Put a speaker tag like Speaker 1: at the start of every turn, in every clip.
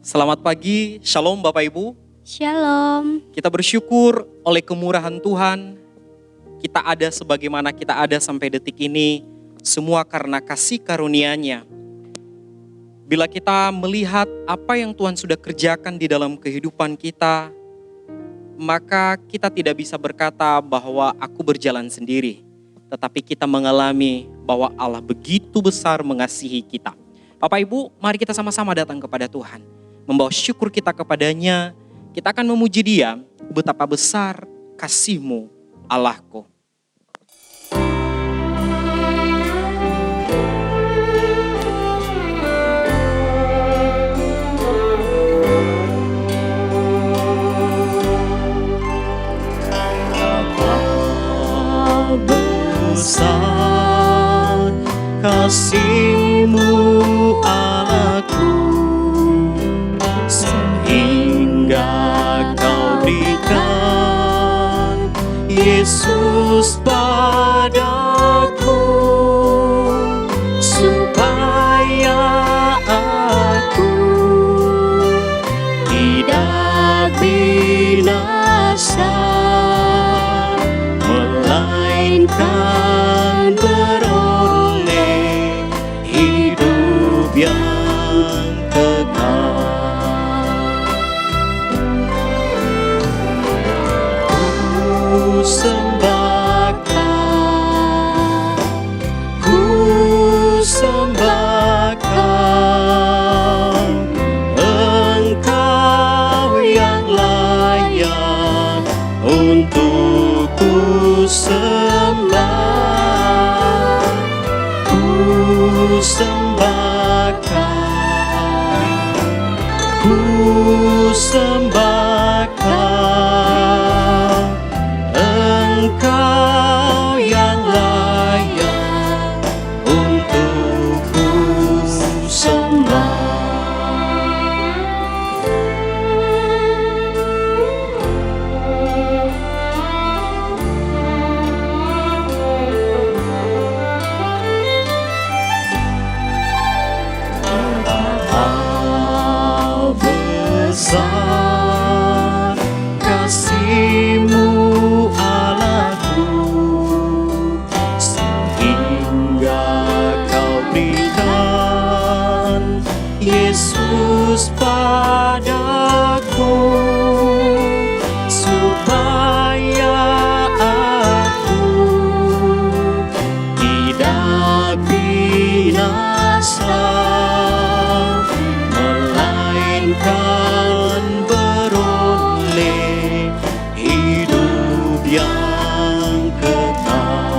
Speaker 1: Selamat pagi, Shalom Bapak Ibu.
Speaker 2: Shalom.
Speaker 1: Kita bersyukur oleh kemurahan Tuhan. Kita ada sebagaimana kita ada sampai detik ini, semua karena kasih karunia-Nya. Bila kita melihat apa yang Tuhan sudah kerjakan di dalam kehidupan kita, maka kita tidak bisa berkata bahwa aku berjalan sendiri. Tetapi kita mengalami bahwa Allah begitu besar mengasihi kita. Bapak Ibu, mari kita sama-sama datang kepada Tuhan. Membawa syukur kita kepadanya, kita akan memuji Dia, betapa besar kasih-Mu, Allahku. Besar kasih-Mu, Allahku, sehingga Kau berikan Yesus padaku, supaya aku tidak binasa, melainkan beroleh hidup yang kekal. Ku sembahkan Engkau yang layak untuk ku sembah. Ku sembahkan Engkau yang layak untuk ku sembah. Betapa besar kasih-Mu, Allahku, sehingga Kau berikan Yesus padaku, supaya aku tidak binasa, melainkan beroleh hidup yang kekal.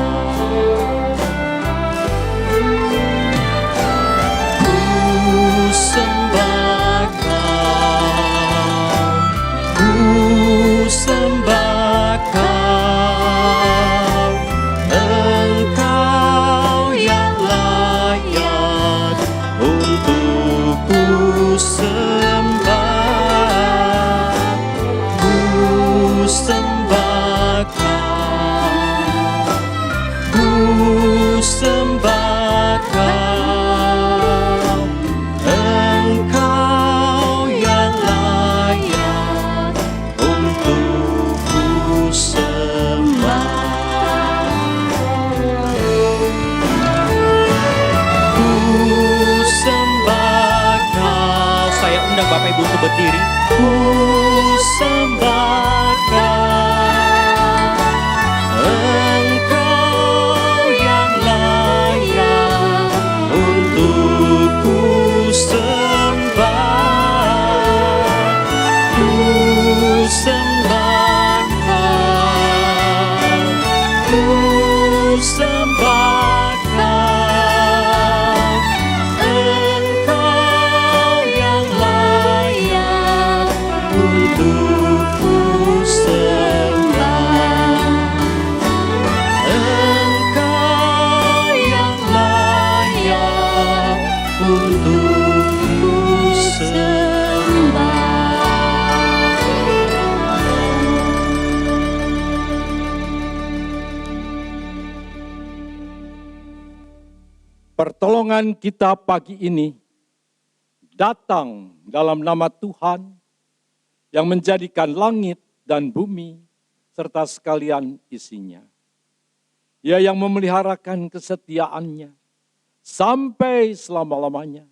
Speaker 1: Ku sembahkan Engkau yang layak untuk ku sembah. Ku sembahkan Engkau yang layak untuk ku sembah. Ku sembahkan. Saya undang Bapak Ibu untuk berdiri. Ku sembahkan Engkau yang layak untuk ku sembah. Ku sembahkan Engkau yang layak untuk ku sembah. Engkau yang layak untuk ku sembah.
Speaker 3: Pertolongan kita pagi ini
Speaker 2: datang dalam nama Tuhan yang menjadikan langit dan bumi serta sekalian isinya. Ia yang memeliharakan kesetiaannya sampai selama-lamanya.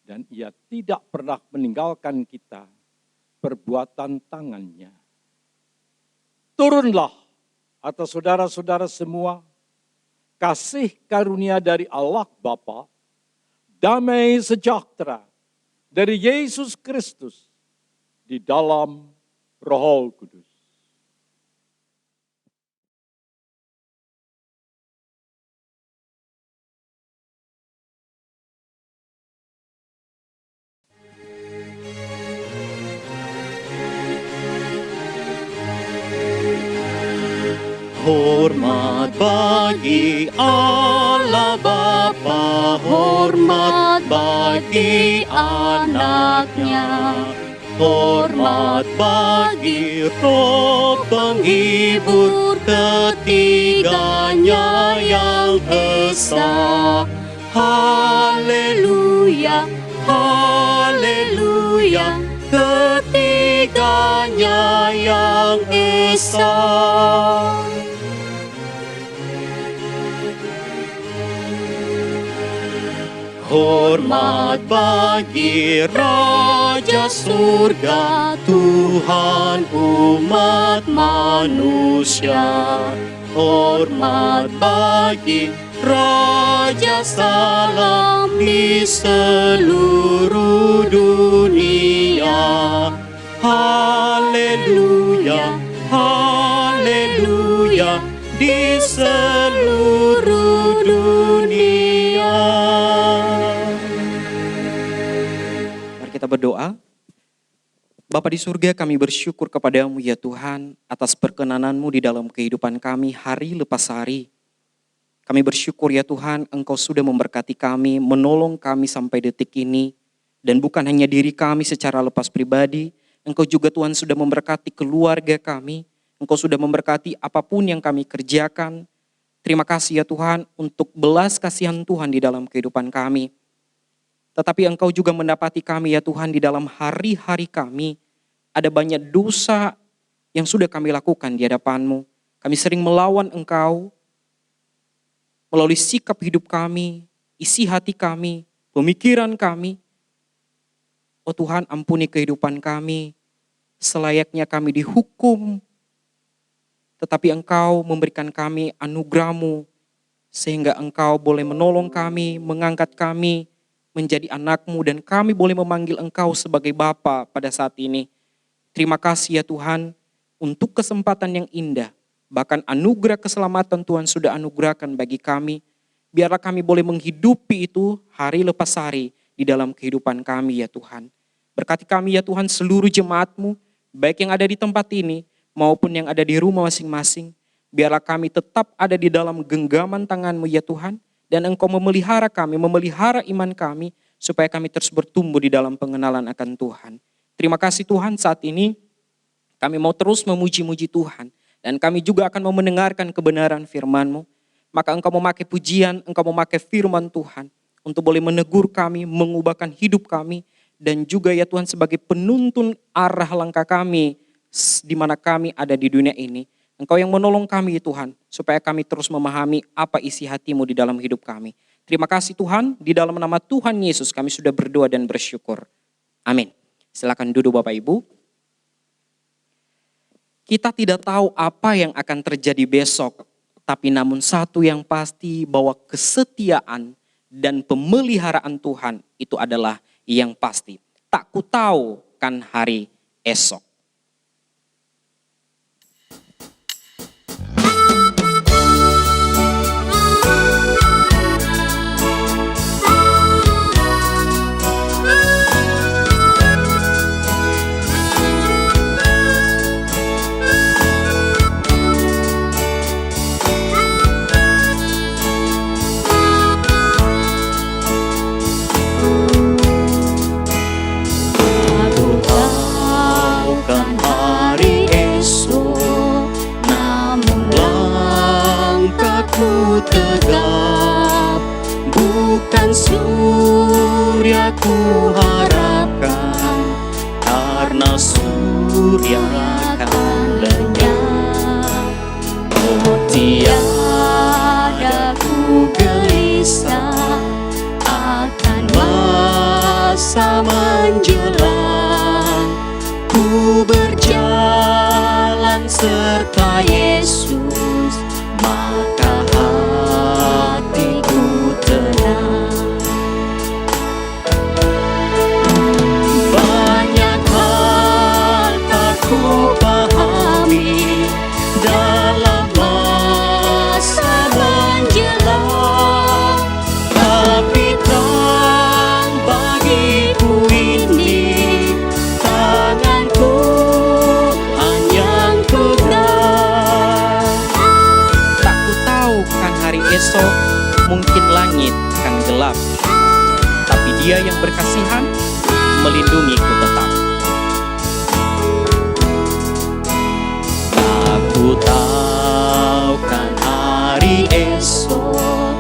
Speaker 2: Dan ia tidak pernah meninggalkan kita perbuatan tangannya. Turunlah atas saudara-saudara semua kasih karunia dari Allah Bapa, damai sejahtera dari Yesus Kristus di dalam Roh Kudus.
Speaker 1: Hormat bagi Allah Bapa, hormat bagi anaknya, hormat bagi Roh penghibur ketiganya yang esa. Haleluya, haleluya, ketiganya yang esa. Hormat bagi Raja Surga, Tuhan umat manusia. Hormat bagi Raja Salam di seluruh dunia. Haleluya, haleluya, di seluruh dunia. Kita berdoa. Bapa di surga, kami bersyukur kepadamu ya Tuhan atas perkenananmu di dalam kehidupan kami hari lepas hari. Kami bersyukur ya Tuhan, Engkau sudah memberkati kami, menolong kami sampai detik ini. Dan bukan hanya diri kami secara lepas pribadi, Engkau juga Tuhan sudah memberkati keluarga kami. Engkau sudah memberkati apapun yang kami kerjakan. Terima kasih ya Tuhan untuk belas kasihan Tuhan di dalam kehidupan kami. Tetapi Engkau juga mendapati kami ya Tuhan di dalam hari-hari kami. Ada banyak dosa yang sudah kami lakukan di hadapan-Mu. Kami sering melawan Engkau. Melalui sikap hidup kami, isi hati kami, pemikiran kami. Oh Tuhan, ampuni kehidupan kami. Selayaknya kami dihukum. Tetapi Engkau memberikan kami anugerah-Mu. Sehingga Engkau boleh menolong kami, mengangkat kami menjadi anak-Mu, dan kami boleh memanggil Engkau sebagai Bapa pada saat ini. Terima kasih ya Tuhan untuk kesempatan yang indah. Bahkan anugerah keselamatan Tuhan sudah anugerahkan bagi kami. Biarlah kami boleh menghidupi itu hari lepas hari di dalam kehidupan kami ya Tuhan. Berkati kami ya Tuhan seluruh jemaat-Mu, baik yang ada di tempat ini maupun yang ada di rumah masing-masing. Biarlah kami tetap ada di dalam genggaman tangan-Mu ya Tuhan. Dan Engkau memelihara kami, memelihara iman kami, supaya kami terus bertumbuh di dalam pengenalan akan Tuhan. Terima kasih Tuhan, saat ini kami mau terus memuji-muji Tuhan. Dan kami juga akan mau mendengarkan kebenaran firman-Mu. Maka Engkau memakai pujian, Engkau memakai firman Tuhan, untuk boleh menegur kami, mengubahkan hidup kami, dan juga ya Tuhan sebagai penuntun arah langkah kami, di mana kami ada di dunia ini. Engkau yang menolong kami Tuhan, supaya kami terus memahami apa isi hati-Mu di dalam hidup kami. Terima kasih Tuhan, di dalam nama Tuhan Yesus kami sudah berdoa dan bersyukur. Amin. Silakan duduk Bapak Ibu. Kita tidak tahu apa yang akan terjadi besok, tapi namun satu yang pasti bahwa kesetiaan dan pemeliharaan Tuhan itu adalah yang pasti. Tak ku tahu kan hari esok. dan surya ku harapkan, karena surya akan lenyap. Oh, tiada ku gelisah akan masa menjelang. Ku berjalan serta Yesus, maka hatiku tenang. Banyak hal tak ku pahami dalam masa menjelang, tapi terang bagiku ini tangan Tuhan yang pegang. Tak ku tahu kan hari esok mungkin langit kan gelap, tapi Dia yang berkasihan melindungiku tetap. Aku tahu kan hari esok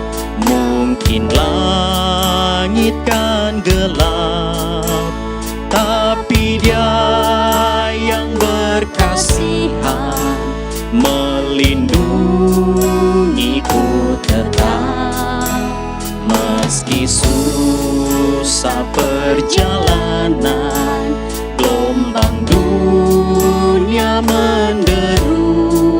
Speaker 1: mungkin langit kan gelap, tapi Dia yang berkasihan melindungiku tetap. Meski susah perjalanan, gelombang dunia menderu,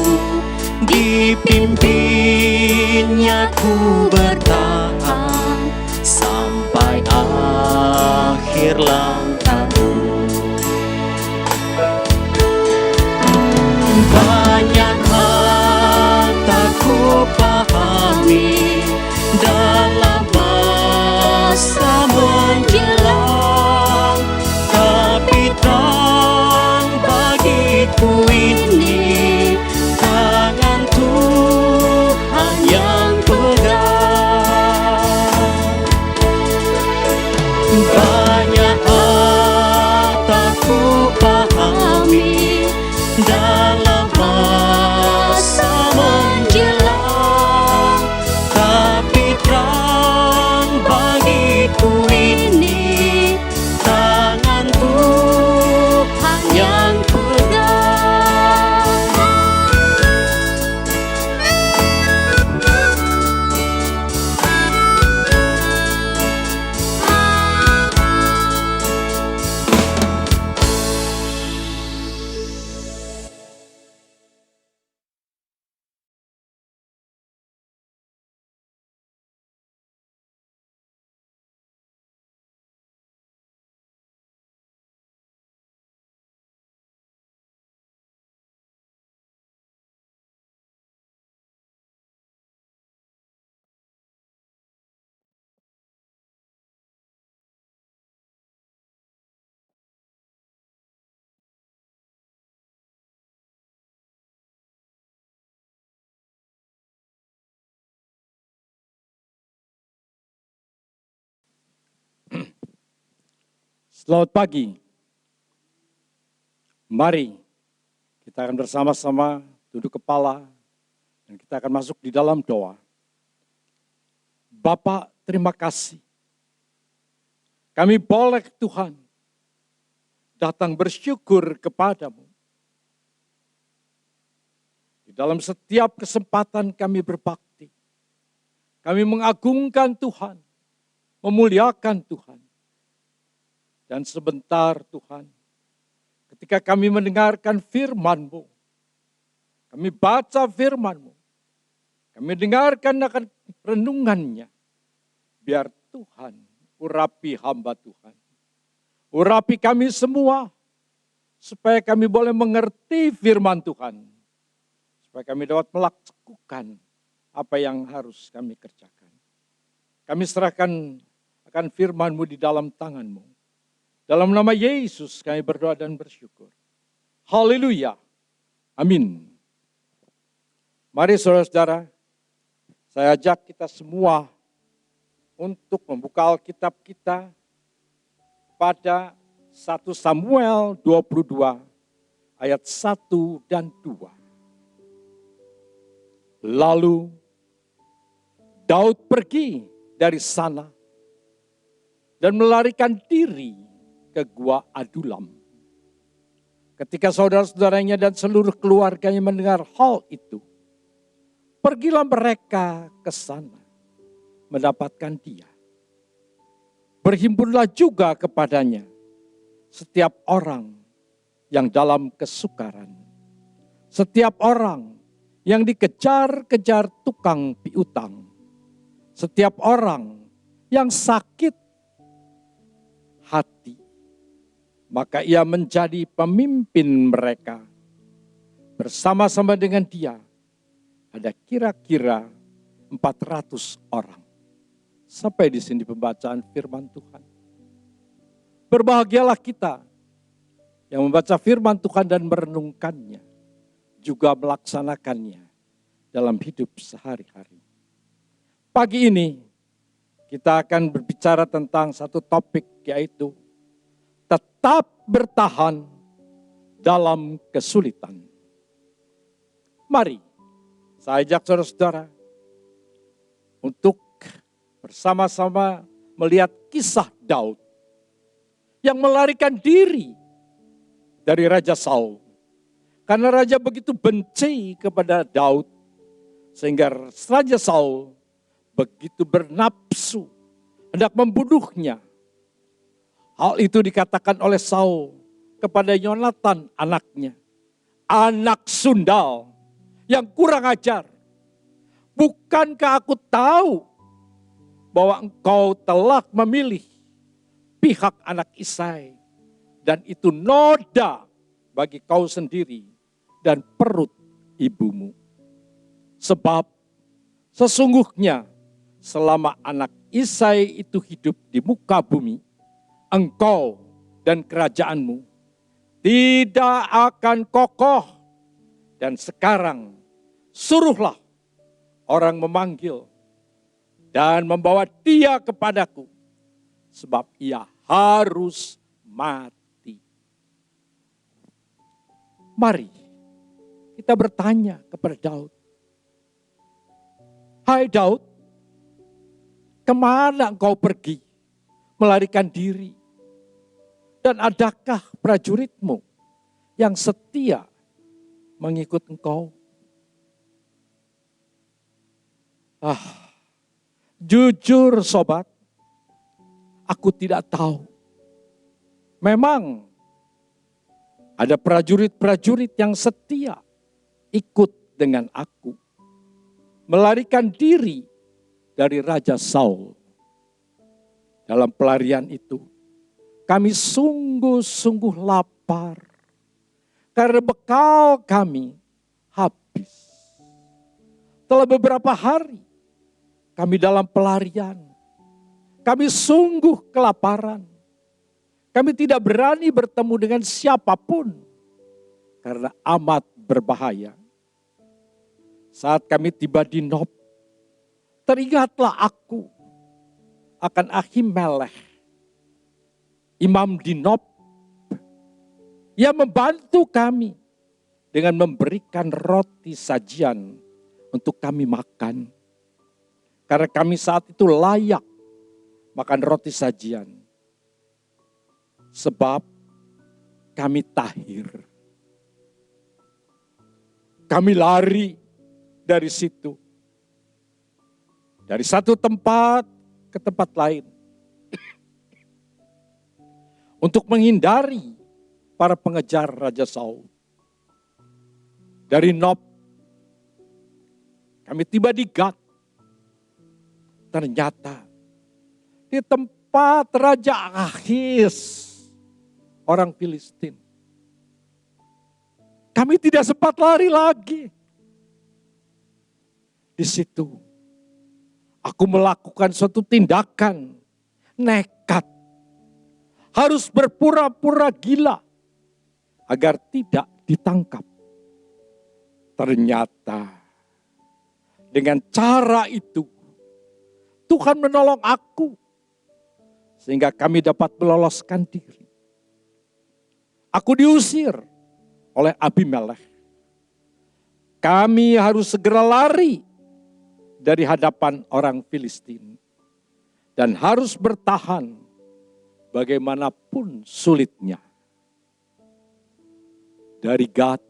Speaker 1: dipimpinnya ku bertahan sampai akhir langkahku. Banyak hal tak ku pahami dalam masa menjelang, tapi terang bagiku ini tangan Tuhan yang pegang. Banyak hal tak ku pahami dalam masa menjelang, tapi terang bagiku ini tangan Tuhan yang pegang.
Speaker 2: Selamat pagi. Mari kita akan bersama-sama duduk kepala dan kita akan masuk di dalam doa. Bapa, terima kasih. Kami boleh Tuhan datang bersyukur kepadamu. Di dalam setiap kesempatan kami berbakti, kami mengagungkan Tuhan, memuliakan Tuhan. Dan sebentar Tuhan, ketika kami mendengarkan firman-Mu, kami baca firman-Mu, kami dengarkan akan renungannya, biar Tuhan urapi hamba Tuhan. Urapi kami semua, supaya kami boleh mengerti firman Tuhan. Supaya kami dapat melakukan apa yang harus kami kerjakan. Kami serahkan akan firman-Mu di dalam tangan-Mu. Dalam nama Yesus kami berdoa dan bersyukur. Haleluya. Amin. Mari saudara-saudara, saya ajak kita semua untuk membuka Alkitab kita pada 1 Samuel 22 ayat 1 dan 2. Lalu Daud pergi dari sana dan melarikan diri ke Gua Adulam. Ketika saudara-saudaranya dan seluruh keluarganya mendengar hal itu, pergilah mereka ke sana mendapatkan dia. Berhimpunlah juga kepadanya setiap orang yang dalam kesukaran, setiap orang yang dikejar-kejar tukang piutang, setiap orang yang sakit hati. Maka ia menjadi pemimpin mereka. Bersama-sama dengan dia ada kira-kira 400 orang. Sampai di sini pembacaan firman Tuhan. Berbahagialah kita yang membaca firman Tuhan dan merenungkannya, juga melaksanakannya dalam hidup sehari-hari. Pagi ini kita akan berbicara tentang satu topik, yaitu tetap bertahan dalam kesulitan. Mari saya ajak saudara-saudara untuk bersama-sama melihat kisah Daud yang melarikan diri dari Raja Saul. Karena raja begitu benci kepada Daud, sehingga Raja Saul begitu bernapsu hendak membunuhnya. Hal itu dikatakan oleh Saul kepada Yonatan anaknya. Anak sundal yang kurang ajar. Bukankah aku tahu bahwa engkau telah memilih pihak anak Isai. Dan itu noda bagi kau sendiri dan perut ibumu. Sebab sesungguhnya selama anak Isai itu hidup di muka bumi, engkau dan kerajaanmu tidak akan kokoh. Dan sekarang suruhlah orang memanggil dan membawa dia kepadaku, sebab ia harus mati. Mari kita bertanya kepada Daud. Hai Daud, kemana engkau pergi melarikan diri? Dan adakah prajuritmu yang setia mengikut engkau? Jujur sobat, aku tidak tahu. Memang ada prajurit-prajurit yang setia ikut dengan aku melarikan diri dari Raja Saul. Dalam pelarian itu, kami sungguh-sungguh lapar karena bekal kami habis. Telah beberapa hari kami dalam pelarian, kami sungguh kelaparan. Kami tidak berani bertemu dengan siapapun karena amat berbahaya. Saat kami tiba di Nob, teringatlah aku akan Ahimelech, imam di Nob. Ia membantu kami dengan memberikan roti sajian untuk kami makan. Karena kami saat itu layak makan roti sajian. Sebab kami tahir. Kami lari dari situ. Dari satu tempat ke tempat lain. Untuk menghindari para pengejar Raja Saul. Dari Nob, kami tiba di Gad. Ternyata di tempat Raja Ahis, orang Filistin. Kami tidak sempat lari lagi. Di situ aku melakukan suatu tindakan nekat. Harus berpura-pura gila agar tidak ditangkap. Ternyata dengan cara itu Tuhan menolong aku sehingga kami dapat meloloskan diri. Aku diusir oleh Abimelech. Kami harus segera lari dari hadapan orang Filistin dan harus bertahan bagaimanapun sulitnya. Dari Gad,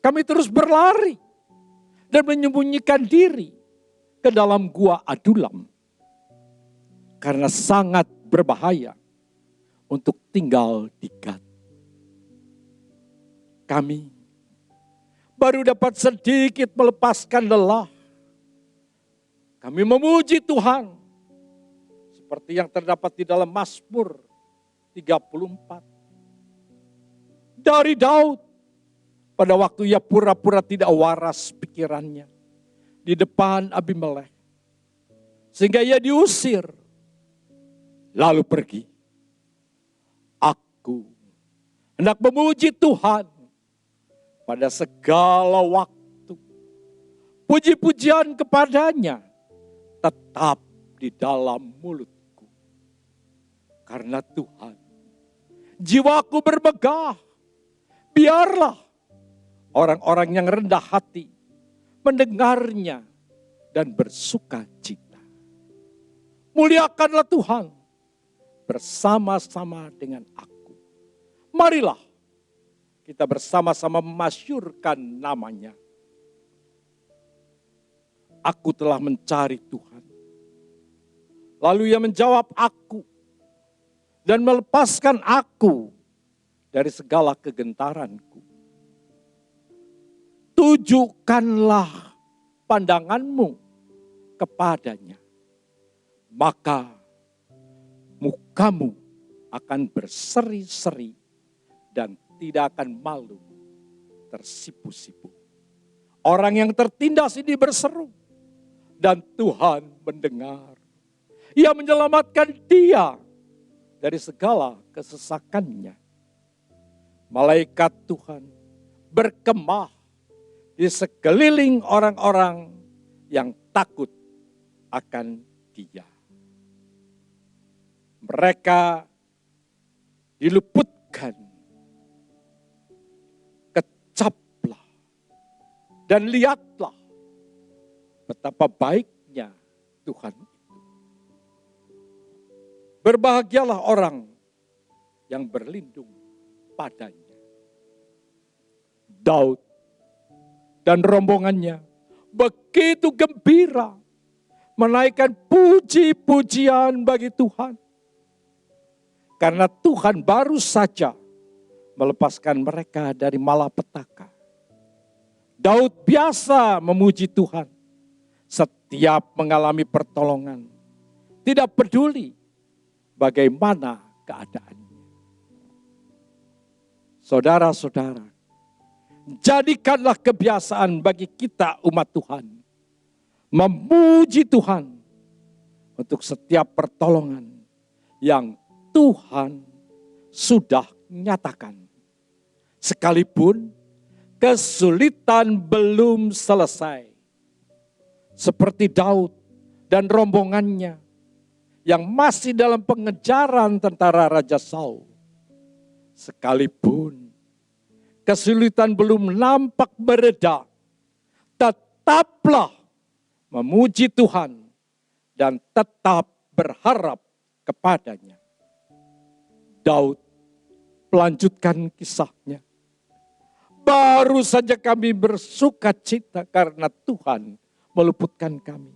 Speaker 2: kami terus berlari dan menyembunyikan diri ke dalam gua Adulam. Karena sangat berbahaya untuk tinggal di Gad. Kami baru dapat sedikit melepaskan lelah. Kami memuji Tuhan. Seperti yang terdapat di dalam Mazmur 34. Dari Daud, pada waktu ia pura-pura tidak waras pikirannya di depan Abimelekh. Sehingga ia diusir. Lalu pergi. Aku hendak memuji Tuhan pada segala waktu. Puji-pujian kepadanya tetap di dalam mulutku. Karena Tuhan, jiwaku bermegah. Biarlah orang-orang yang rendah hati mendengarnya dan bersuka cita. Muliakanlah Tuhan bersama-sama dengan aku. Marilah kita bersama-sama memasyurkan namanya. Aku telah mencari Tuhan. Lalu ia menjawab aku dan melepaskan aku dari segala kegentaranku. Tujukanlah pandanganmu kepadanya, maka mukamu akan berseri-seri dan tidak akan malu tersipu-sipu. Orang yang tertindas ini berseru dan Tuhan mendengar. Ia menyelamatkan dia dari segala kesesakannya. Malaikat Tuhan berkemah di sekeliling orang-orang yang takut akan dia. Mereka diluputkan, kecaplah, dan lihatlah betapa baiknya Tuhan itu. Berbahagialah orang yang berlindung padanya. Daud dan rombongannya begitu gembira menaikkan puji-pujian bagi Tuhan. Karena Tuhan baru saja melepaskan mereka dari malapetaka. Daud biasa memuji Tuhan setiap mengalami pertolongan. Tidak peduli bagaimana keadaannya. Saudara-saudara, jadikanlah kebiasaan bagi kita umat Tuhan memuji Tuhan untuk setiap pertolongan yang Tuhan sudah nyatakan. Sekalipun kesulitan belum selesai. Seperti Daud dan rombongannya yang masih dalam pengejaran tentara Raja Saul. Sekalipun kesulitan belum nampak mereda, tetaplah memuji Tuhan dan tetap berharap kepadanya. Daud melanjutkan kisahnya. Baru saja kami bersuka cita karena Tuhan meluputkan kami.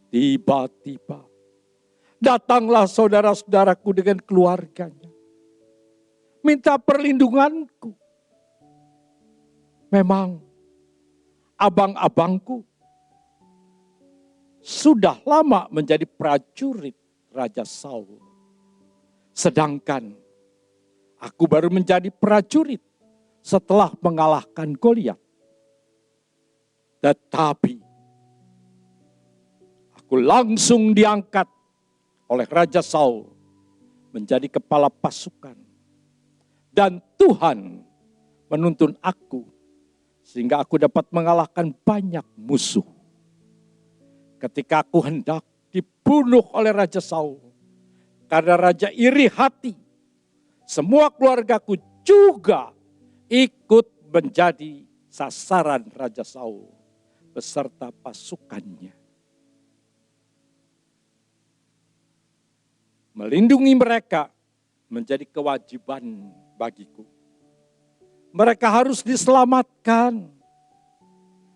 Speaker 2: Tiba-tiba datanglah saudara-saudaraku dengan keluarganya. Minta perlindunganku. Memang abang-abangku sudah lama menjadi prajurit Raja Saul. Sedangkan aku baru menjadi prajurit setelah mengalahkan Goliat. Tetapi aku langsung diangkat oleh Raja Saul menjadi kepala pasukan. Dan Tuhan menuntun aku sehingga aku dapat mengalahkan banyak musuh. Ketika aku hendak dibunuh oleh Raja Saul, karena Raja iri hati, semua keluargaku juga ikut menjadi sasaran Raja Saul beserta pasukannya. Melindungi mereka menjadi kewajiban bagiku. Mereka harus diselamatkan.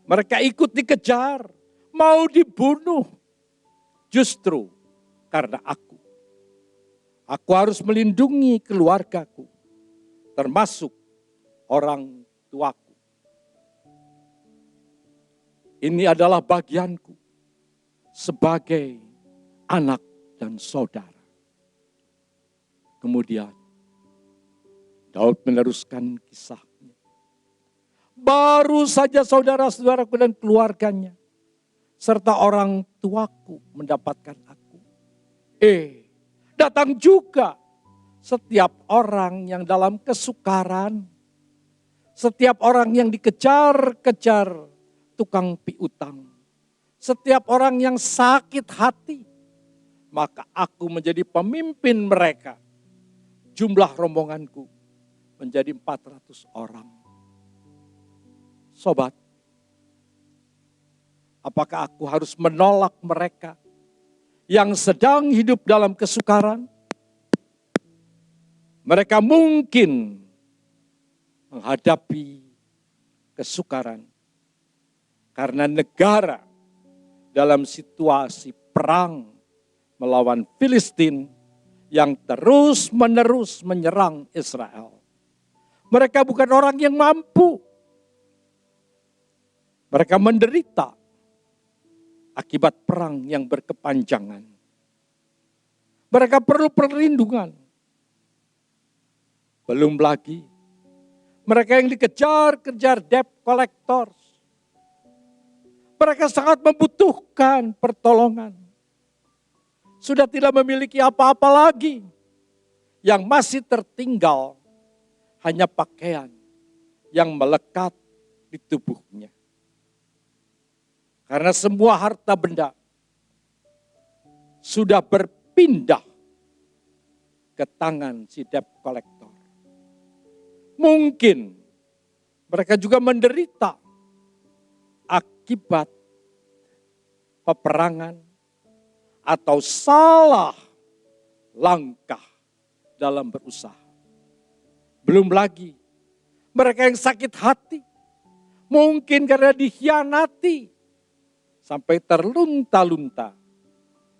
Speaker 2: Mereka ikut dikejar, mau dibunuh. Justru karena aku. Aku harus melindungi keluargaku, termasuk orang tuaku. Ini adalah bagianku sebagai anak dan saudara. Kemudian Daud meneruskan kisahnya. Baru saja saudara-saudaraku dan keluarganya, serta orang tuaku mendapatkan aku. Datang juga setiap orang yang dalam kesukaran, setiap orang yang dikejar-kejar tukang piutang, setiap orang yang sakit hati, maka aku menjadi pemimpin mereka. Jumlah rombonganku menjadi 400 orang. Sobat, apakah aku harus menolak mereka yang sedang hidup dalam kesukaran? Mereka mungkin menghadapi kesukaran karena negara dalam situasi perang melawan Filistin yang terus-menerus menyerang Israel. Mereka bukan orang yang mampu. Mereka menderita akibat perang yang berkepanjangan. Mereka perlu perlindungan. Belum lagi mereka yang dikejar-kejar debt collectors. Mereka sangat membutuhkan pertolongan. Sudah tidak memiliki apa-apa lagi. Yang masih tertinggal hanya pakaian yang melekat di tubuhnya. Karena semua harta benda sudah berpindah ke tangan si debt collector. Mungkin mereka juga menderita akibat peperangan atau salah langkah dalam berusaha. Belum lagi mereka yang sakit hati, mungkin karena dikhianati sampai terlunta-lunta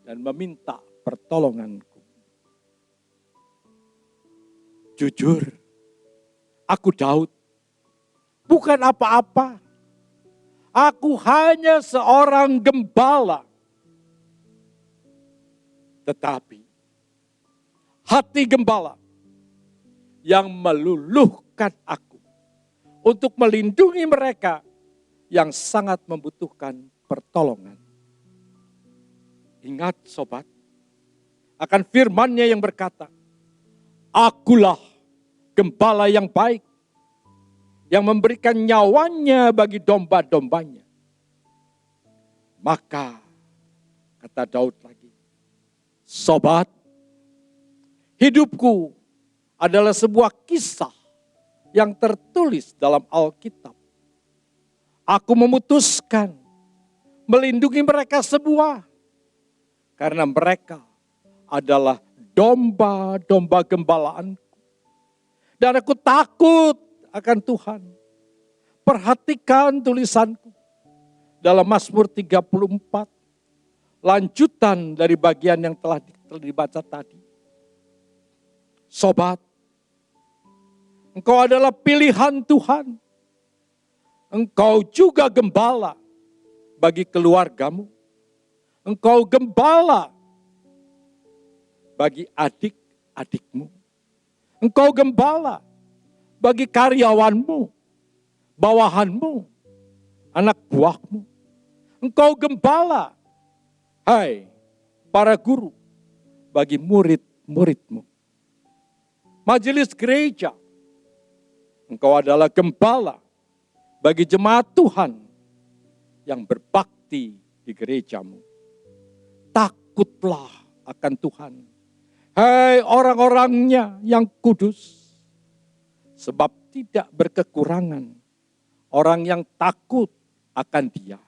Speaker 2: dan meminta pertolonganku. Jujur, aku Daud bukan apa-apa. Aku hanya seorang gembala. Tetapi hati gembala yang meluluhkan aku untuk melindungi mereka yang sangat membutuhkan pertolongan. Ingat sobat, akan firman-Nya yang berkata, akulah gembala yang baik, yang memberikan nyawanya bagi domba-dombanya. Maka, kata Daud lagi, sobat, hidupku adalah sebuah kisah yang tertulis dalam Alkitab. Aku memutuskan melindungi mereka semua karena mereka adalah domba-domba gembalaanku. Dan aku takut akan Tuhan. Perhatikan tulisanku dalam Mazmur 34, lanjutan dari bagian yang telah dibaca tadi. Sobat, engkau adalah pilihan Tuhan. Engkau juga gembala bagi keluargamu. Engkau gembala bagi adik-adikmu. Engkau gembala bagi karyawanmu, bawahanmu, anak buahmu. Engkau gembala, hai para guru, bagi murid-muridmu. Majelis gereja, engkau adalah gembala bagi jemaat Tuhan yang berbakti di gerejamu. Takutlah akan Tuhan, hai orang-orangnya yang kudus, sebab tidak berkekurangan orang yang takut akan Dia.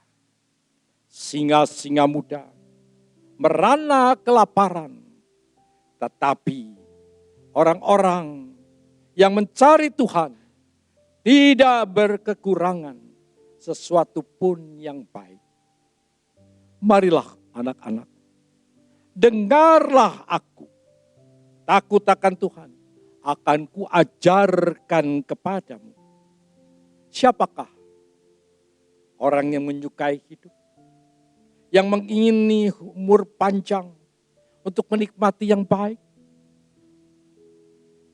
Speaker 2: Singa-singa muda merana kelaparan Tetapi orang-orang yang mencari Tuhan tidak berkekurangan sesuatu pun yang baik. Marilah anak-anak, dengarlah aku. Takut akan Tuhan akan kuajarkan kepadamu. Siapakah orang yang menyukai hidup, yang mengingini umur panjang untuk menikmati yang baik?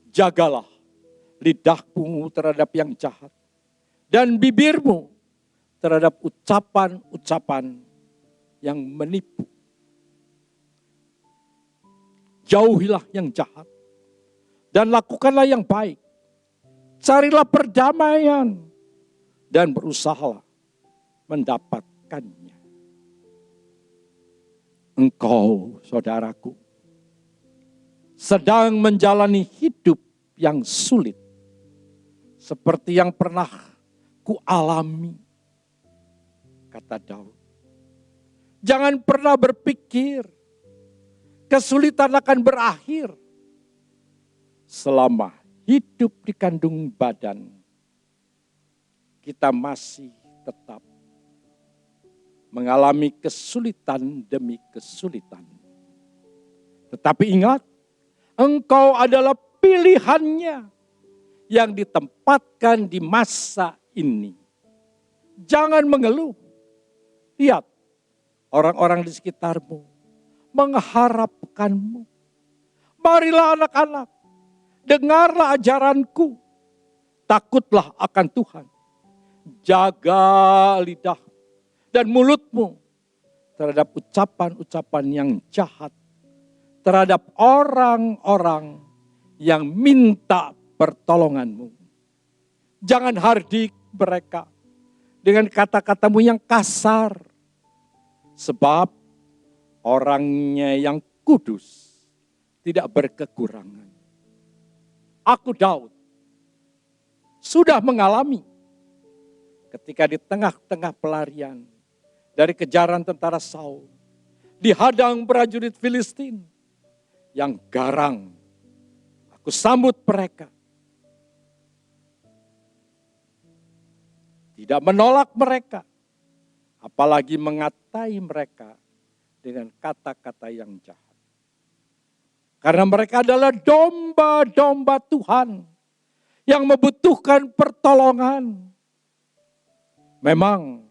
Speaker 2: Jagalah lidahmu terhadap yang jahat dan bibirmu terhadap ucapan-ucapan yang menipu. Jauhilah yang jahat dan lakukanlah yang baik. Carilah perdamaian dan berusahalah mendapatkannya. Engkau, saudaraku, sedang menjalani hidup yang sulit seperti yang pernah kualami, kata Daud. Jangan pernah berpikir kesulitan akan berakhir selama hidup di kandung badan. Kita masih tetap mengalami kesulitan demi kesulitan. Tetapi ingat, engkau adalah pilihannya yang ditempatkan di masa ini. Jangan mengeluh. Lihat, orang-orang di sekitarmu mengharapkanmu. Marilah anak-anak, dengarlah ajaranku. Takutlah akan Tuhan. Jaga lidah dan mulutmu terhadap ucapan-ucapan yang jahat. Terhadap orang-orang yang minta pertolonganmu. Jangan hardik mereka dengan kata-katamu yang kasar. Sebab orangnya yang kudus tidak berkekurangan. Aku Daud sudah mengalami ketika di tengah-tengah pelarian dari kejaran tentara Saul, dihadang prajurit Filistin yang garang. Aku sambut mereka. Tidak menolak mereka, apalagi mengatai mereka dengan kata-kata yang jahat. Karena mereka adalah domba-domba Tuhan yang membutuhkan pertolongan. Memang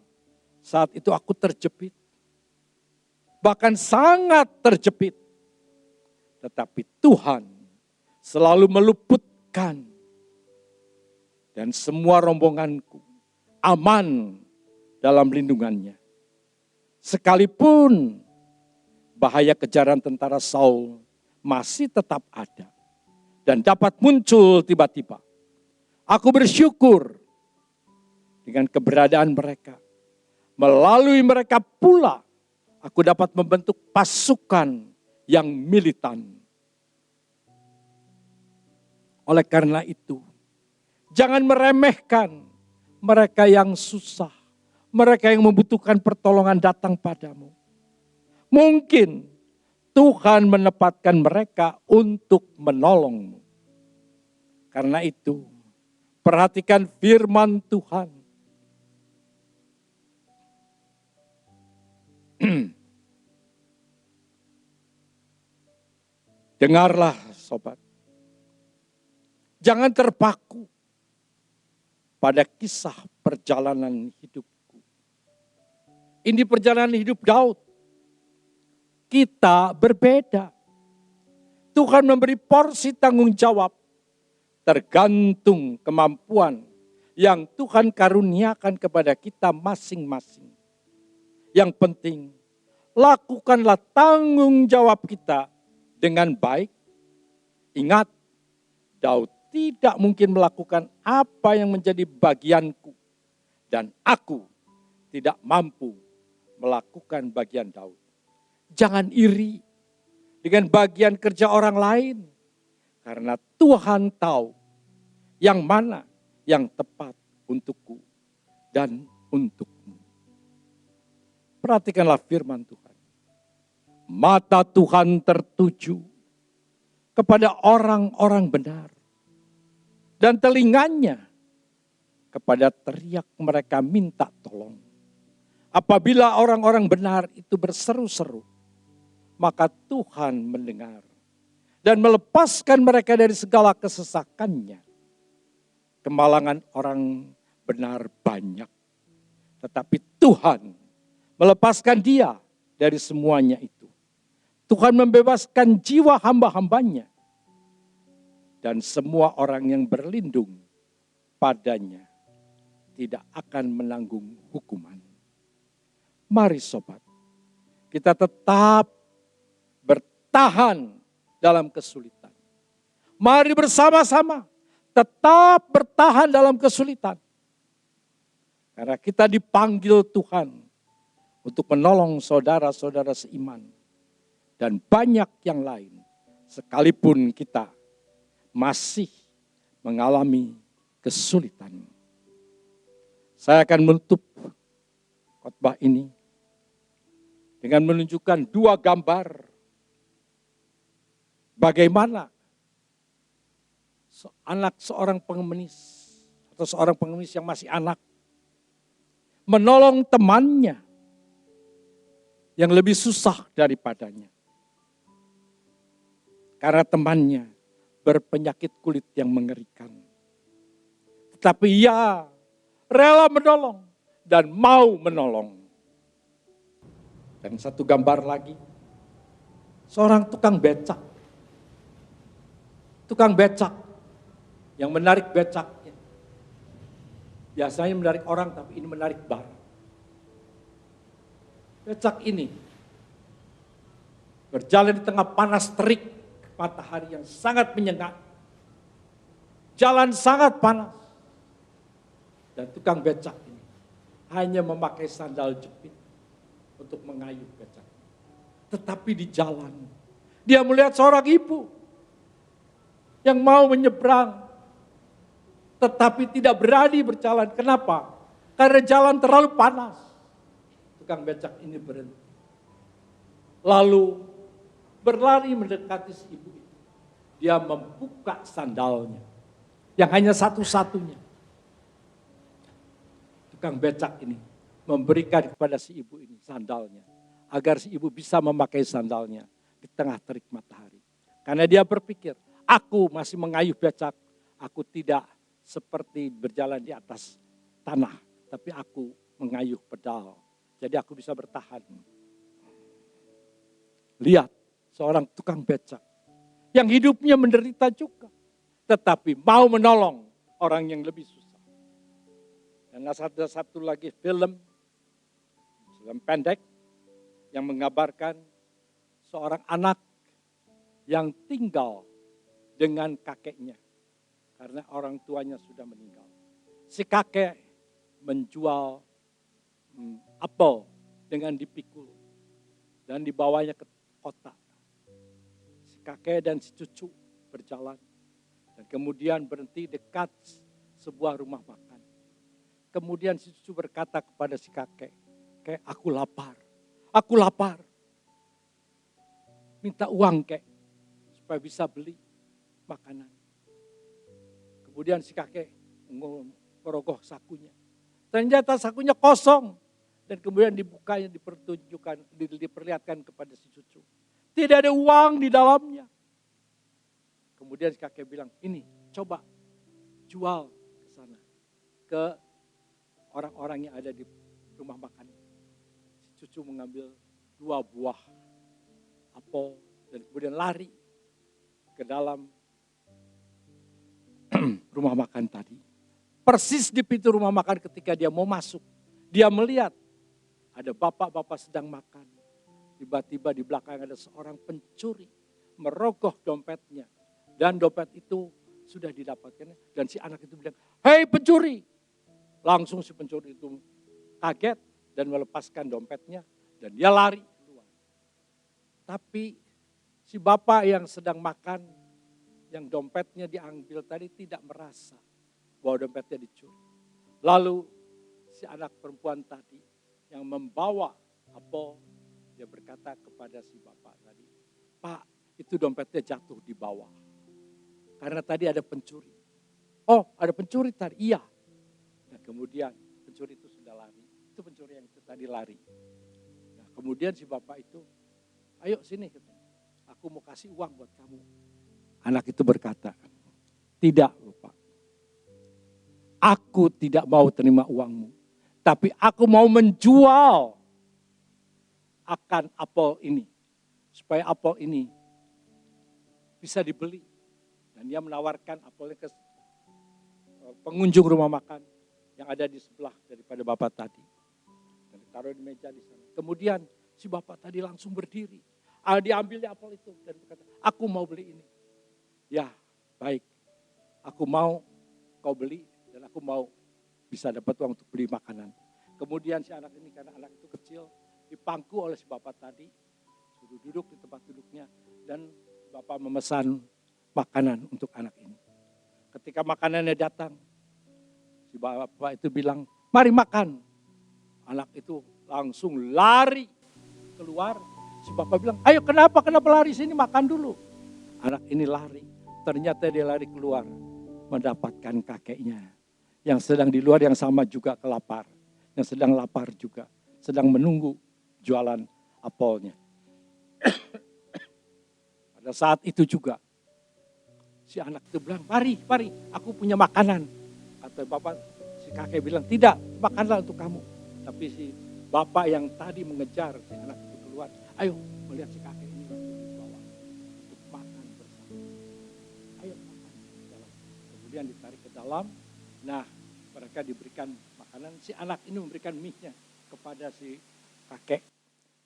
Speaker 2: saat itu aku terjepit, bahkan sangat terjepit. Tetapi Tuhan selalu meluputkan dan semua rombonganku aman dalam lindungannya. Sekalipun bahaya kejaran tentara Saul masih tetap ada dan dapat muncul tiba-tiba. Aku bersyukur dengan keberadaan mereka. Melalui mereka pula aku dapat membentuk pasukan yang militan. Oleh karena itu, jangan meremehkan mereka yang susah, mereka yang membutuhkan pertolongan datang padamu. Mungkin Tuhan menempatkan mereka untuk menolongmu. Karena itu, perhatikan firman Tuhan. Dengarlah sobat. Jangan terpaku pada kisah perjalanan hidupku. Ini perjalanan hidup Daud. Kita berbeda. Tuhan memberi porsi tanggung jawab tergantung kemampuan yang Tuhan karuniakan kepada kita masing-masing. Yang penting, lakukanlah tanggung jawab kita dengan baik. Ingat, Daud tidak mungkin melakukan apa yang menjadi bagianku. Dan aku tidak mampu melakukan bagian Daud. Jangan iri dengan bagian kerja orang lain. Karena Tuhan tahu yang mana yang tepat untukku dan untukmu. Perhatikanlah firman Tuhan. Mata Tuhan tertuju kepada orang-orang benar. Dan telinganya kepada teriak mereka minta tolong. Apabila orang-orang benar itu berseru-seru, maka Tuhan mendengar dan melepaskan mereka dari segala kesesakannya. Kemalangan orang benar banyak, tetapi Tuhan melepaskan dia dari semuanya itu. Tuhan membebaskan jiwa hamba-hambanya, dan semua orang yang berlindung padanya tidak akan menanggung hukuman. Mari sobat, kita tetap bertahan dalam kesulitan. Mari bersama-sama tetap bertahan dalam kesulitan. Karena kita dipanggil Tuhan untuk menolong saudara-saudara seiman. Dan banyak yang lain, sekalipun kita masih mengalami kesulitan. Saya akan menutup khotbah ini dengan menunjukkan dua gambar bagaimana anak seorang pengemis atau seorang pengemis yang masih anak menolong temannya yang lebih susah daripadanya. Karena temannya berpenyakit kulit yang mengerikan. Tetapi ia rela menolong dan mau menolong. Dan satu gambar lagi, seorang tukang becak. Tukang becak yang menarik becaknya. Biasanya menarik orang, tapi ini menarik bar. Becak ini berjalan di tengah panas terik matahari yang sangat menyengat. Jalan sangat panas. Dan tukang becak ini hanya memakai sandal jepit untuk mengayuh becak. Tetapi di jalan, dia melihat seorang ibu yang mau menyeberang, tetapi tidak berani berjalan. Kenapa? Karena jalan terlalu panas. Tukang becak ini berhenti. Lalu berlari mendekati si ibu itu. Dia membuka sandalnya, yang hanya satu-satunya. Tukang becak ini memberikan kepada si ibu ini sandalnya, agar si ibu bisa memakai sandalnya di tengah terik matahari. Karena dia berpikir, aku masih mengayuh becak, aku tidak seperti berjalan di atas tanah, tapi aku mengayuh pedal, jadi aku bisa bertahan. Lihat, seorang tukang becak yang hidupnya menderita juga, tetapi mau menolong orang yang lebih susah. Dan ada satu lagi film pendek yang menggambarkan seorang anak yang tinggal dengan kakeknya karena orang tuanya sudah meninggal. Si kakek menjual apel dengan dipikul dan dibawanya ke kota. Si kakek dan si cucu berjalan dan kemudian berhenti dekat sebuah rumah makan. Kemudian si cucu berkata kepada si kakek, "Kek, aku lapar. Aku lapar. Minta uang, Kek, supaya bisa beli makanan." Kemudian si kakek merogoh sakunya. Ternyata sakunya kosong. Dan kemudian dibukanya, diperlihatkan kepada si cucu. Tidak ada uang di dalamnya. Kemudian si kakek bilang, "Ini, coba jual ke sana. Ke orang-orang yang ada di rumah makan." Si cucu mengambil 2 buah apel dan kemudian lari ke dalam rumah makan tadi. Persis di pintu rumah makan ketika dia mau masuk, dia melihat ada bapak-bapak sedang makan. Tiba-tiba di belakang ada seorang pencuri merogoh dompetnya. Dan dompet itu sudah didapatkan. Dan si anak itu bilang, "Hei pencuri!" Langsung si pencuri itu kaget dan melepaskan dompetnya. Dan dia lari keluar. Tapi si bapak yang sedang makan, yang dompetnya diambil tadi tidak merasa bahwa dompetnya dicuri. Lalu si anak perempuan tadi yang membawa apel, dia berkata kepada si bapak tadi, "Pak, itu dompetnya jatuh di bawah. Karena tadi ada pencuri. Oh, ada pencuri tadi, iya. Nah, kemudian pencuri itu sudah lari. Itu pencuri yang itu tadi lari. Nah, kemudian si bapak itu, ayo sini, aku mau kasih uang buat kamu. Anak itu berkata, tidak Bapak. Aku tidak mau terima uangmu. Tapi aku mau menjual akan apel ini. Supaya apel ini bisa dibeli. Dan dia menawarkan apelnya ke pengunjung rumah makan yang ada di sebelah daripada bapak tadi. Dan ditaruh di meja di sana. Kemudian si bapak tadi langsung berdiri. Diambilnya apel itu dan berkata, aku mau beli ini. Ya, baik. Aku mau kau beli dan aku mau bisa dapat uang untuk beli makanan. Kemudian si anak ini, karena anak itu kecil, dipangku oleh si bapak tadi, suruh duduk di tempat duduknya, dan bapak memesan makanan untuk anak ini. Ketika makanannya datang, si bapak itu bilang, mari makan. Anak itu langsung lari keluar. Si bapak bilang, ayo kenapa lari sini, makan dulu. Anak ini lari, ternyata dia lari keluar, mendapatkan kakeknya. Yang sedang di luar yang sama juga kelapar. Yang sedang lapar juga, sedang menunggu jualan apelnya. Pada saat itu juga, si anak itu bilang, mari, aku punya makanan. Kata bapak, si kakek bilang, tidak, makanlah untuk kamu. Tapi si bapak yang tadi mengejar si anak itu keluar, ayo melihat si kakek ini langsung dibawa untuk makan bersama. Ayo makan di dalam. Kemudian ditarik ke dalam, nah mereka diberikan makanan. Si anak ini memberikan mie-nya kepada si kakek.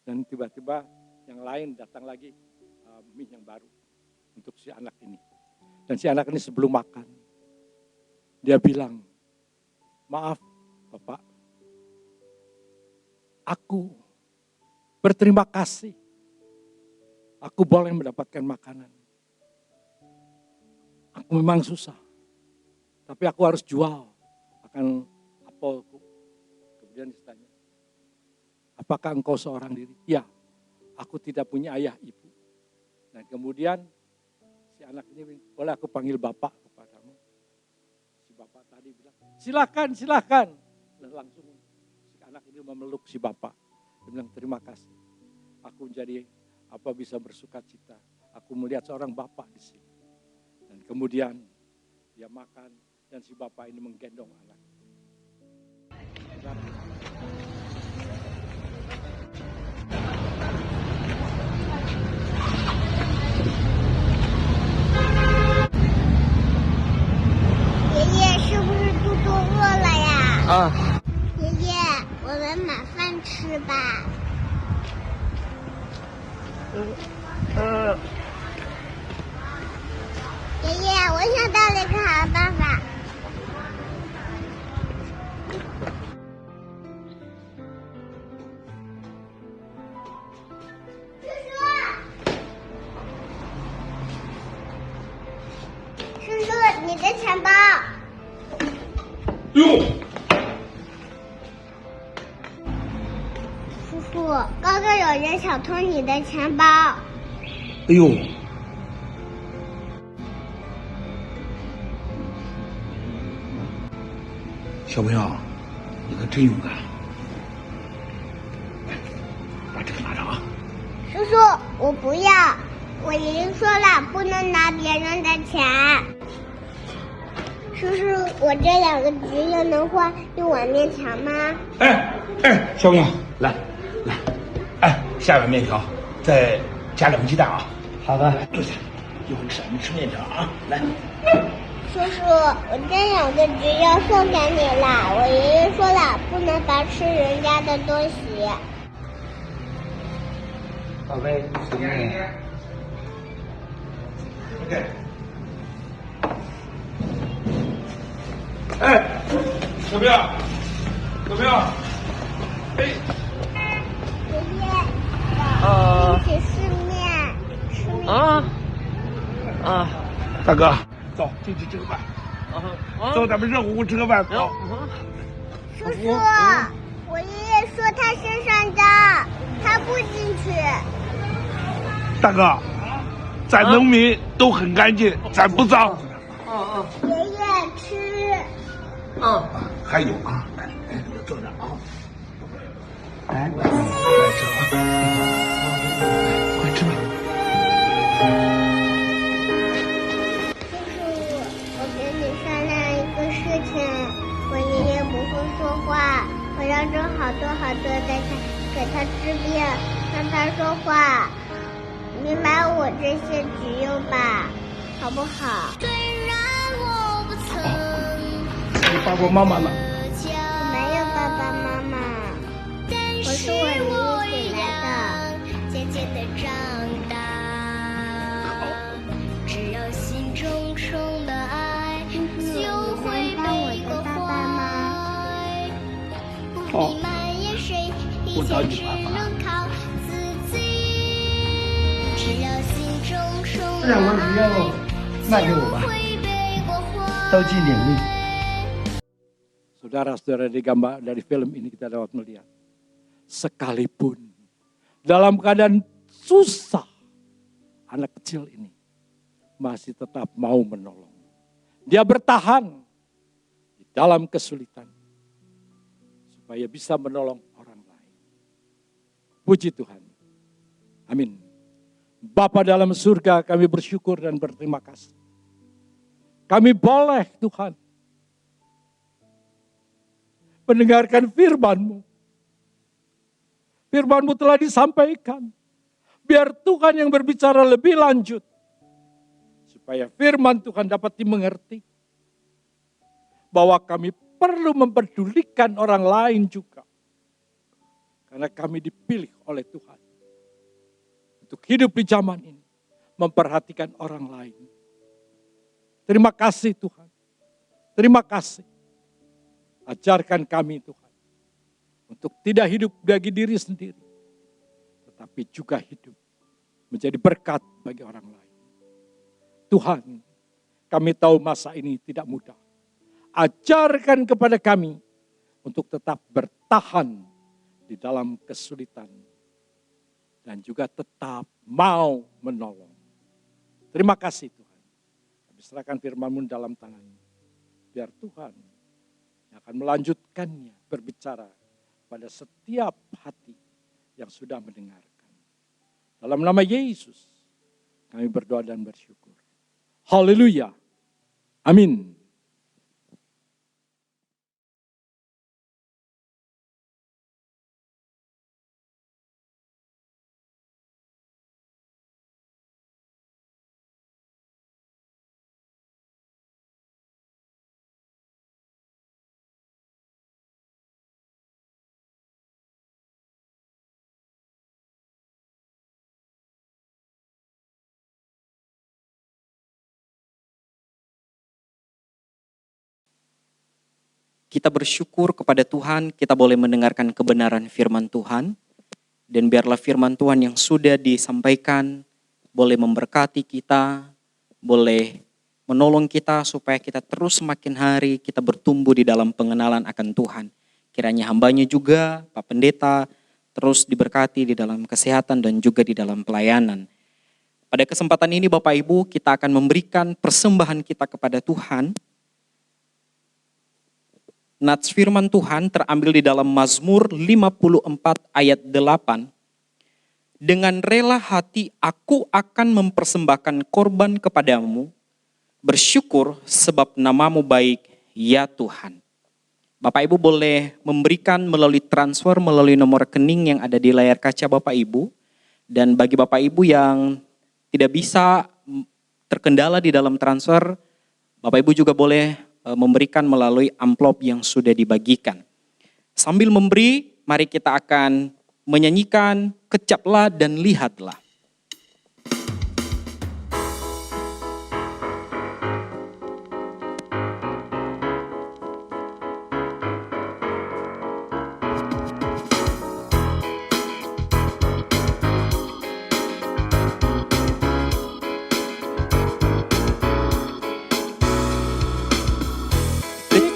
Speaker 2: Dan tiba-tiba yang lain datang lagi mie yang baru untuk si anak ini. Dan si anak ini sebelum makan, dia bilang, maaf Bapak, aku berterima kasih. Aku boleh mendapatkan makanan. Aku memang susah, tapi aku harus jual akan apelku. Kemudian ditanya, apakah engkau seorang diri? Ya, aku tidak punya ayah ibu. Dan kemudian si anak ini bilang, boleh aku panggil bapak kepadamu? Si bapak tadi bilang, silakan. Dan langsung si anak ini memeluk si bapak. Dia bilang, terima kasih. Aku menjadi bisa bersuka cita. Aku melihat seorang bapak di sini. Dan kemudian dia makan dan si bapak ini menggendong anak. Dan
Speaker 3: 啊，爷爷，我们买饭吃吧。爷爷，我想到了一个好办法。叔叔，你的钱包。
Speaker 4: 哟。
Speaker 3: 叔叔，刚刚有人想偷你的钱包。
Speaker 4: 哎呦！小朋友，你可真勇敢！把这个拿着啊！
Speaker 3: 叔叔，我不要，我爷爷说了，不能拿别人的钱。叔叔，我这2个橘子能换1碗面条吗？
Speaker 4: 哎，小朋友，来，哎，下碗面条，再加2个鸡蛋啊！好的，坐下，一会儿吃面条啊！来，
Speaker 3: 叔叔，我这2个橘要送给你了，我爷爷说了，不能白吃人家的东西。
Speaker 4: 宝贝，随便你。OK。哎，小朋友，哎。
Speaker 3: 爷爷，一起吃面。
Speaker 5: 啊！
Speaker 4: 大哥，走，进去吃个饭。走，咱们热乎乎吃个饭。走。
Speaker 3: 叔叔，我爷爷说他身上脏，他不进去。
Speaker 4: 大哥，咱农民都很干净，咱不脏。
Speaker 3: 爷爷吃。
Speaker 4: 还有啊，来，就坐这啊。来，来吃啊，快吃吧。
Speaker 3: 我跟你商量一个事情，我爷爷不会说话，我要种好多好多的给他治病，让他说话。你买我这些橘柚吧，好不好？虽然我不曾
Speaker 4: 你爸爸妈妈呢？
Speaker 3: 我没有爸爸妈妈，我是我爷爷请来的。渐渐的长大，只要心中充满爱，就会被关怀。不必埋怨谁，一切只能靠自己。只要心中充满爱，
Speaker 6: 卖给我吧，当纪念品。
Speaker 2: Saudara-saudara dari film ini kita dapat melihat. Sekalipun dalam keadaan susah, anak kecil ini masih tetap mau menolong. Dia bertahan di dalam kesulitan supaya bisa menolong orang lain. Puji Tuhan. Amin. Bapa dalam surga, kami bersyukur dan berterima kasih. Kami boleh Tuhan mendengarkan firman-Mu. Firman-Mu telah disampaikan. Biar Tuhan yang berbicara lebih lanjut. Supaya firman Tuhan dapat dimengerti. Bahwa kami perlu mempedulikan orang lain juga. Karena kami dipilih oleh Tuhan. Untuk hidup di zaman ini. Memperhatikan orang lain. Terima kasih Tuhan. Terima kasih. Ajarkan kami Tuhan. Untuk tidak hidup bagi diri sendiri. Tetapi juga hidup. Menjadi berkat bagi orang lain. Tuhan, kami tahu masa ini tidak mudah. Ajarkan kepada kami. Untuk tetap bertahan. Di dalam kesulitan. Dan juga tetap mau menolong. Terima kasih Tuhan. Kami serahkan firman-Mu dalam tangan. Biar Tuhan akan melanjutkannya berbicara pada setiap hati yang sudah mendengarkan. Dalam nama Yesus kami berdoa dan bersyukur. Haleluya. Amin.
Speaker 1: Kita bersyukur kepada Tuhan, kita boleh mendengarkan kebenaran firman Tuhan. Dan biarlah firman Tuhan yang sudah disampaikan, boleh memberkati kita, boleh menolong kita supaya kita terus semakin hari kita bertumbuh di dalam pengenalan akan Tuhan. Kiranya hambanya juga, Pak Pendeta, terus diberkati di dalam kesehatan dan juga di dalam pelayanan. Pada kesempatan ini Bapak Ibu, kita akan memberikan persembahan kita kepada Tuhan. Nats firman Tuhan terambil di dalam Mazmur 54 ayat 8. Dengan rela hati aku akan mempersembahkan korban kepadamu, bersyukur sebab namamu baik, ya Tuhan. Bapak Ibu boleh memberikan melalui transfer, melalui nomor rekening yang ada di layar kaca Bapak Ibu. Dan bagi Bapak Ibu yang tidak bisa terkendala di dalam transfer, Bapak Ibu juga boleh memberikan melalui amplop yang sudah dibagikan. Sambil memberi, mari kita akan menyanyikan Kecaplah dan Lihatlah.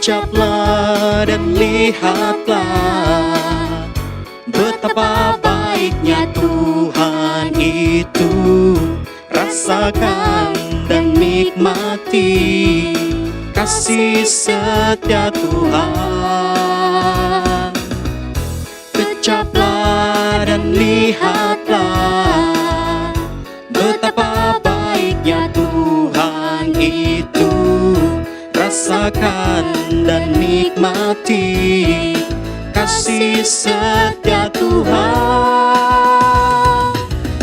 Speaker 1: Kecaplah dan lihatlah betapa baiknya Tuhan itu. rasakan dan nikmati kasih setia Tuhan. Kecaplah dan lihatlah betapa baiknya Tuhan itu. Rasakan dan nikmati kasih setia Tuhan.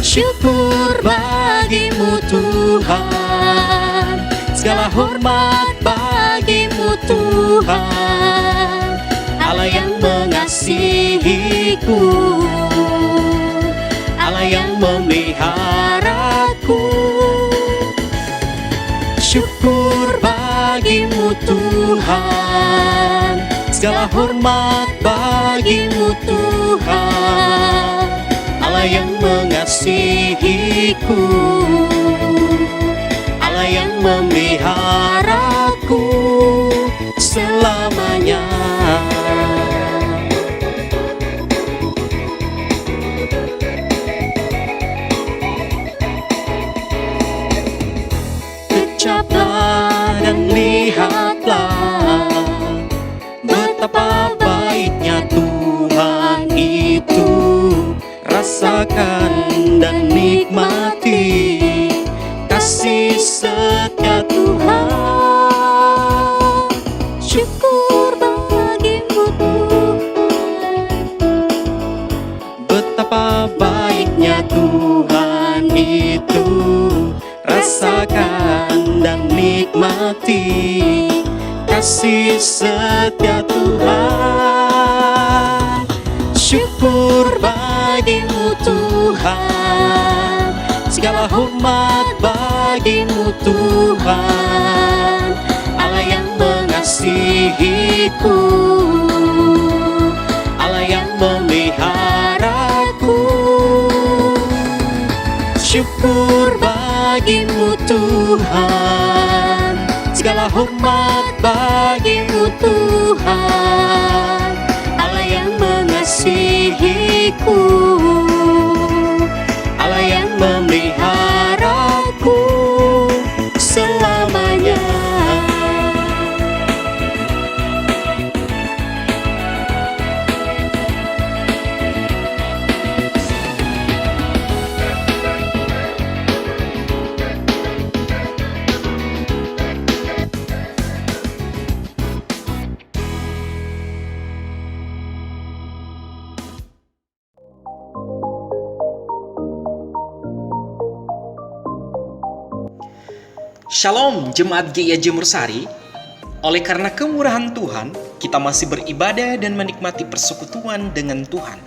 Speaker 1: Syukur bagimu Tuhan, segala hormat bagimu Tuhan, Allah yang mengasihiku, Allah yang memeliharaku. Syukur bagimu Tuhan, segala hormat bagimu Tuhan, Allah yang mengasihiku, Allah yang memeliharaku selamanya. Ucaplah dan lihatlah betapa baiknya Tuhan itu. Rasakan dan nikmati kasih setia Tuhan. Syukur bagimu Tuhan, betapa baiknya Tuhan itu. Rasakan dan nikmati kasih setia Tuhan. Syukur bagimu Tuhan, segala hormat bagimu Tuhan, Allah yang mengasihiku, Allah yang memeliharaku. Syukur bagimu Tuhan, segala hormat bagimu Tuhan, Allah yang mengasihiku, Allah yang memeliharaku selamanya.
Speaker 7: Shalom Jemaat GIA Jemur Sari. Oleh karena kemurahan Tuhan, kita masih beribadah dan menikmati persekutuan dengan Tuhan.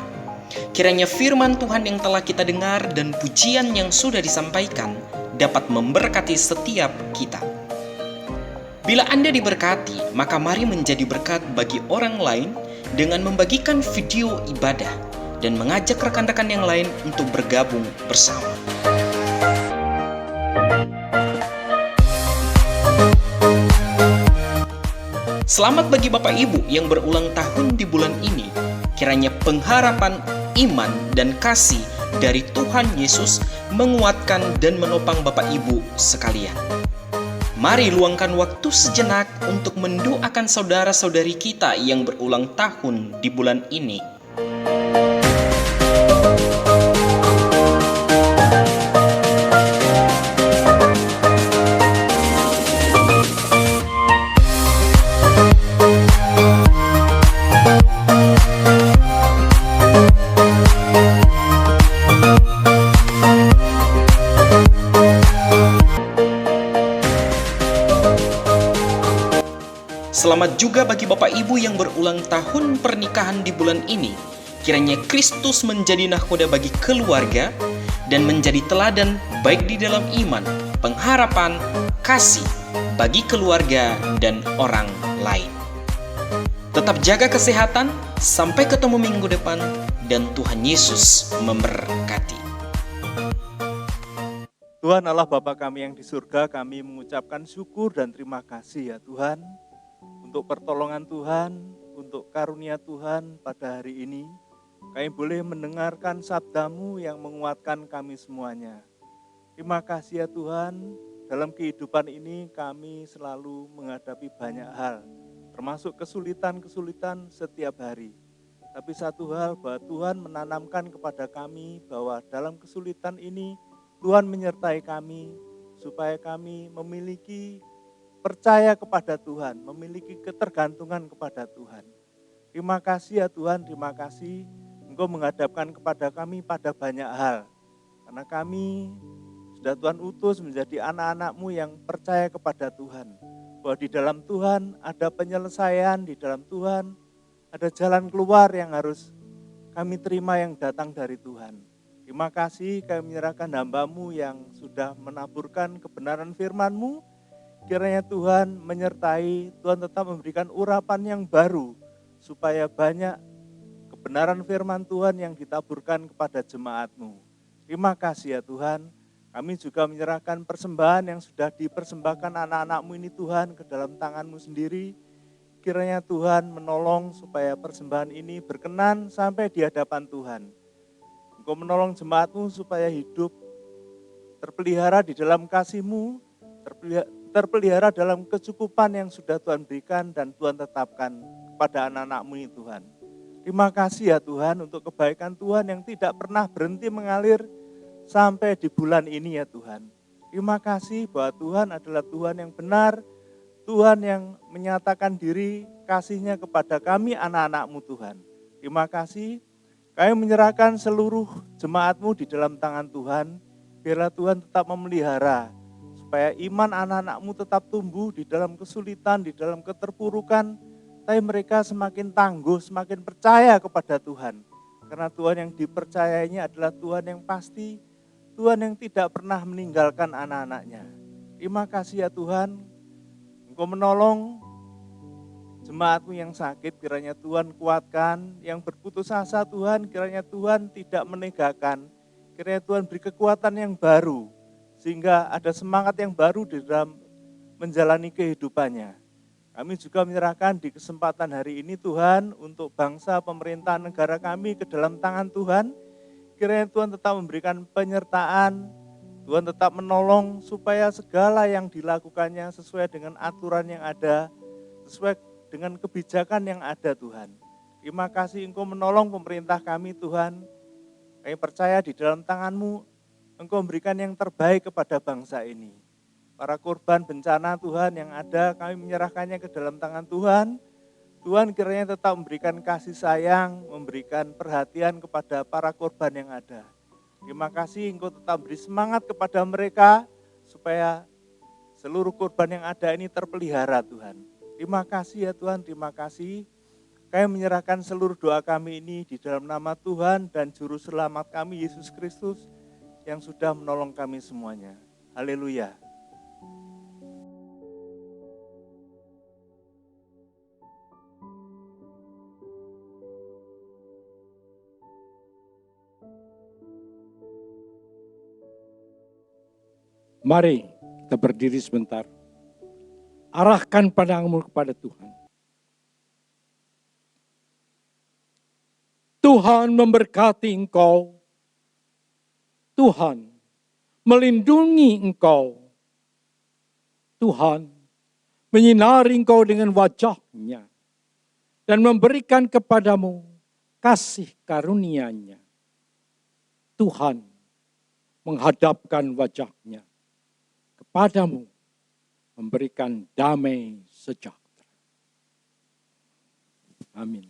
Speaker 7: Kiranya firman Tuhan yang telah kita dengar dan pujian yang sudah disampaikan dapat memberkati setiap kita. Bila Anda diberkati, maka mari menjadi berkat bagi orang lain dengan membagikan video ibadah dan mengajak rekan-rekan yang lain untuk bergabung bersama. Selamat bagi Bapak Ibu yang berulang tahun di bulan ini. Kiranya pengharapan, iman, dan kasih dari Tuhan Yesus menguatkan dan menopang Bapak Ibu sekalian. Mari luangkan waktu sejenak untuk mendoakan saudara-saudari kita yang berulang tahun di bulan ini. Selamat juga bagi Bapak Ibu yang berulang tahun pernikahan di bulan ini. Kiranya Kristus menjadi nahkoda bagi keluarga dan menjadi teladan baik di dalam iman, pengharapan, kasih bagi keluarga dan orang lain. Tetap jaga kesehatan, sampai ketemu minggu depan, dan Tuhan Yesus memberkati.
Speaker 8: Tuhan Allah Bapa kami yang di surga, kami mengucapkan syukur dan terima kasih ya Tuhan, untuk pertolongan Tuhan, untuk karunia Tuhan pada hari ini. Kami boleh mendengarkan sabda-Mu yang menguatkan kami semuanya. Terima kasih ya Tuhan, dalam kehidupan ini kami selalu menghadapi banyak hal, termasuk kesulitan-kesulitan setiap hari. Tapi satu hal bahwa Tuhan menanamkan kepada kami bahwa dalam kesulitan ini Tuhan menyertai kami supaya kami memiliki percaya kepada Tuhan, memiliki ketergantungan kepada Tuhan. Terima kasih ya Tuhan, terima kasih Engkau menghadapkan kepada kami pada banyak hal. Karena kami sudah Tuhan utus menjadi anak-anak-Mu yang percaya kepada Tuhan. Bahwa di dalam Tuhan ada penyelesaian, di dalam Tuhan ada jalan keluar yang harus kami terima yang datang dari Tuhan. Terima kasih kami menyerahkan hamba-Mu yang sudah menaburkan kebenaran firman-Mu. Kiranya Tuhan menyertai, Tuhan tetap memberikan urapan yang baru, supaya banyak kebenaran firman Tuhan yang ditaburkan kepada jemaat-Mu. Terima kasih ya Tuhan, kami juga menyerahkan persembahan yang sudah dipersembahkan anak-anak-Mu ini Tuhan ke dalam tangan-Mu sendiri. Kiranya Tuhan menolong supaya persembahan ini berkenan sampai di hadapan Tuhan. Engkau menolong jemaat-Mu supaya hidup terpelihara di dalam kasih-Mu, terpelihara dalam kecukupan yang sudah Tuhan berikan dan Tuhan tetapkan kepada anak-anak-Mu ini Tuhan. Terima kasih ya Tuhan untuk kebaikan Tuhan yang tidak pernah berhenti mengalir sampai di bulan ini ya Tuhan. Terima kasih bahwa Tuhan adalah Tuhan yang benar, Tuhan yang menyatakan diri kasih-Nya kepada kami anak-anak-Mu Tuhan. Terima kasih, kami menyerahkan seluruh jemaat-Mu di dalam tangan Tuhan, biarlah Tuhan tetap memelihara, supaya iman anak-anak-Mu tetap tumbuh di dalam kesulitan, di dalam keterpurukan, tapi mereka semakin tangguh, semakin percaya kepada Tuhan. Karena Tuhan yang dipercayainya adalah Tuhan yang pasti, Tuhan yang tidak pernah meninggalkan anak-anak-Nya. Terima kasih ya Tuhan, Engkau menolong jemaat-Mu yang sakit, kiranya Tuhan kuatkan, yang berputus asa Tuhan, kiranya Tuhan tidak menegakkan, kiranya Tuhan beri kekuatan yang baru, sehingga ada semangat yang baru di dalam menjalani kehidupannya. Kami juga menyerahkan di kesempatan hari ini Tuhan untuk bangsa, pemerintahan negara kami ke dalam tangan Tuhan. Kiranya Tuhan tetap memberikan penyertaan, Tuhan tetap menolong supaya segala yang dilakukannya sesuai dengan aturan yang ada, sesuai dengan kebijakan yang ada Tuhan. Terima kasih Engkau menolong pemerintah kami Tuhan. Kami percaya di dalam tangan-Mu, Engkau memberikan yang terbaik kepada bangsa ini. Para korban bencana Tuhan yang ada, kami menyerahkannya ke dalam tangan Tuhan. Tuhan kiranya tetap memberikan kasih sayang, memberikan perhatian kepada para korban yang ada. Terima kasih Engkau tetap beri semangat kepada mereka, supaya seluruh korban yang ada ini terpelihara Tuhan. Terima kasih ya Tuhan, terima kasih. Kami menyerahkan seluruh doa kami ini di dalam nama Tuhan dan Juru Selamat kami Yesus Kristus yang sudah menolong kami semuanya. Haleluya.
Speaker 2: Mari kita berdiri sebentar. Arahkan pandangmu kepada Tuhan. Tuhan memberkati engkau. Tuhan melindungi engkau. Tuhan menyinari engkau dengan wajah-Nya dan memberikan kepadamu kasih karunia-Nya. Tuhan menghadapkan wajah-Nya kepadamu, memberikan damai sejahtera. Amin.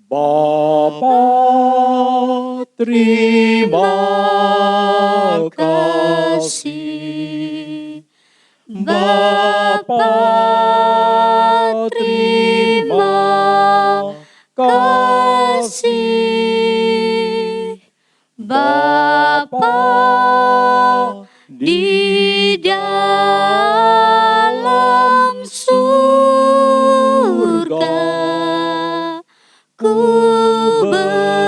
Speaker 2: Bapa, terima kasih. Bapa, terima kasih. Bapa, di dalam surga, ku berterima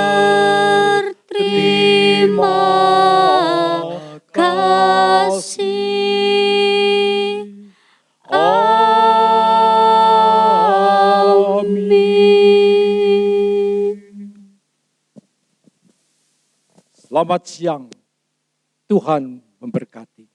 Speaker 2: kasih. Amin. Selamat siang, Tuhan memberkati.